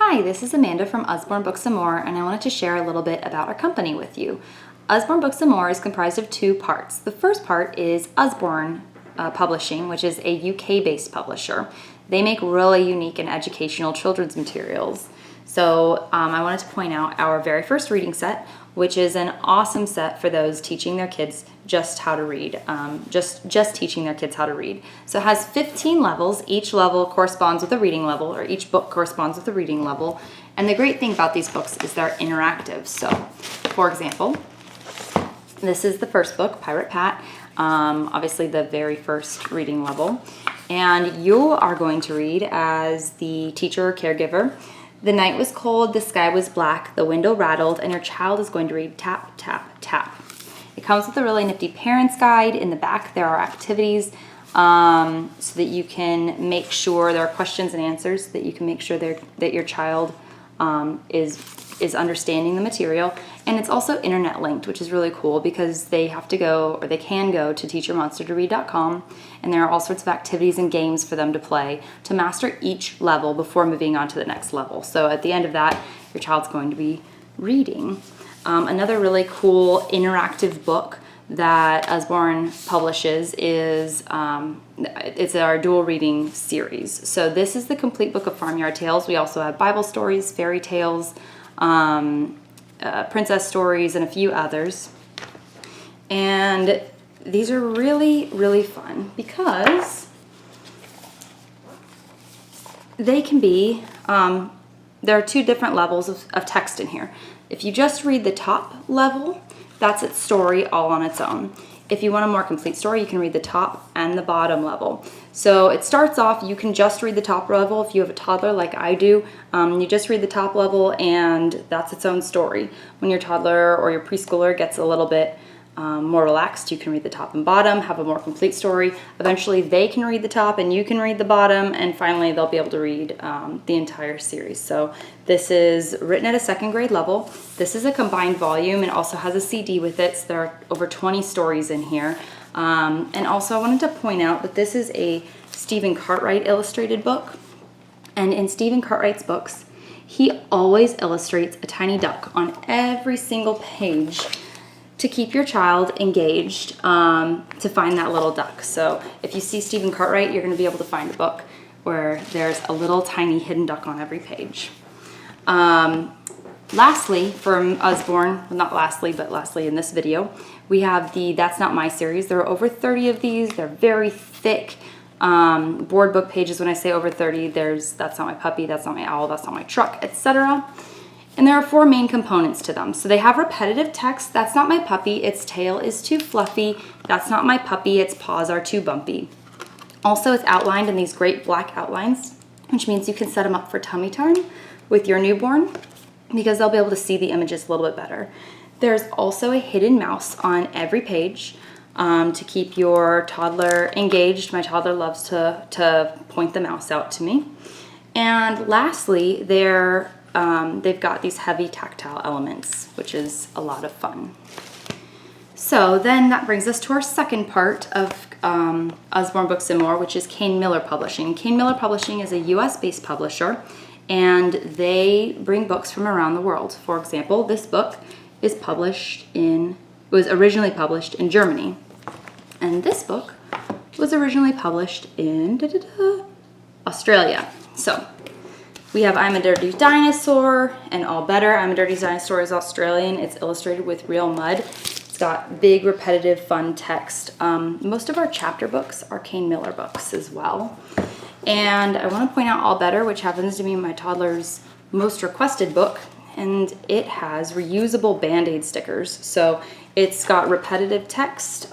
Hi, this is Amanda from Usborne Books & More, and I wanted to share a little bit about our company with you. Usborne Books & More is comprised of two parts. The first part is Usborne Publishing, which is a UK-based publisher. They make really unique and educational children's materials. So I wanted to point out our very first reading set, which is an awesome set for those teaching their kids just how to read, just teaching their kids how to read. So it has 15 levels. Each level corresponds with a reading level, or each book corresponds with a reading level. And the great thing about these books is they're interactive. So, for example, this is the first book, Pirate Pat, obviously the very first reading level. And you are going to read as the teacher or caregiver. The night was cold, the sky was black, the window rattled, and your child is going to read tap, tap, tap. It comes with a really nifty parent's guide. In the back there are activities so that you can make sure there are questions and answers so that you can make sure that your child is understanding the material. And it's also internet linked, which is really cool because they have to go, or they can go, to teachyourmonstertoread.com, and there are all sorts of activities and games for them to play to master each level before moving on to the next level. So at the end of that, your child's going to be reading. Another really cool interactive book that Usborne publishes is it's our dual reading series. So this is the complete book of Farmyard Tales. We also have Bible stories, fairy tales, princess stories, and a few others. And these are really, really fun because they can be, there are two different levels of text in here. If you just read the top level, that's its story all on its own. If you want a more complete story, you can read the top and the bottom level. So it starts off, you can just read the top level. If you have a toddler like I do, you just read the top level and that's its own story. When your toddler or your preschooler gets a little bit more relaxed, you can read the top and bottom, have a more complete story. Eventually they can read the top and you can read the bottom, and finally they'll be able to read the entire series. So this is written at a second grade level. This is a combined volume and also has a CD with it, so there are over 20 stories in here. And also I wanted to point out that this is a Stephen Cartwright illustrated book, and in Stephen Cartwright's books, he always illustrates a tiny duck on every single page to keep your child engaged, to find that little duck. So if you see Stephen Cartwright, you're going to be able to find a book where there's a little tiny hidden duck on every page. Lastly, from Usborne, well, not lastly, but lastly in this video, we have the That's Not My series. There are over 30 of these. They're very thick board book pages. When I say over 30, there's That's Not My Puppy, That's Not My Owl, That's Not My Truck, etc. And there are 4 main components to them. So they have repetitive text. That's not my puppy, its tail is too fluffy. That's not my puppy, its paws are too bumpy. Also, it's outlined in these great black outlines, which means you can set them up for tummy time with your newborn because they'll be able to see the images a little bit better. There's also a hidden mouse on every page to keep your toddler engaged. My toddler loves to point the mouse out to me. And lastly, they've got these heavy tactile elements, which is a lot of fun. So then that brings us to our second part of Usborne Books & More, which is Kane Miller Publishing. Kane Miller Publishing is a US-based publisher, and they bring books from around the world. For example, this book was originally published in Germany, and this book was originally published in Australia. So we have I'm a Dirty Dinosaur and All Better. I'm a Dirty Dinosaur is Australian. It's illustrated with real mud. It's got big, repetitive, fun text. Most of our chapter books are Kane Miller books as well. And I want to point out All Better, which happens to be my toddler's most requested book, and it has reusable Band-Aid stickers. So it's got repetitive text.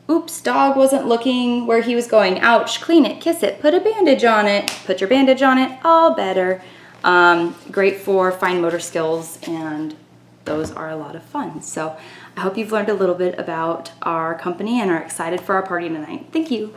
Oops, dog wasn't looking where he was going. Ouch, clean it, kiss it, put a bandage on it. Put your bandage on it, All Better. Great for fine motor skills, and those are a lot of fun. So I hope you've learned a little bit about our company and are excited for our party tonight. Thank you.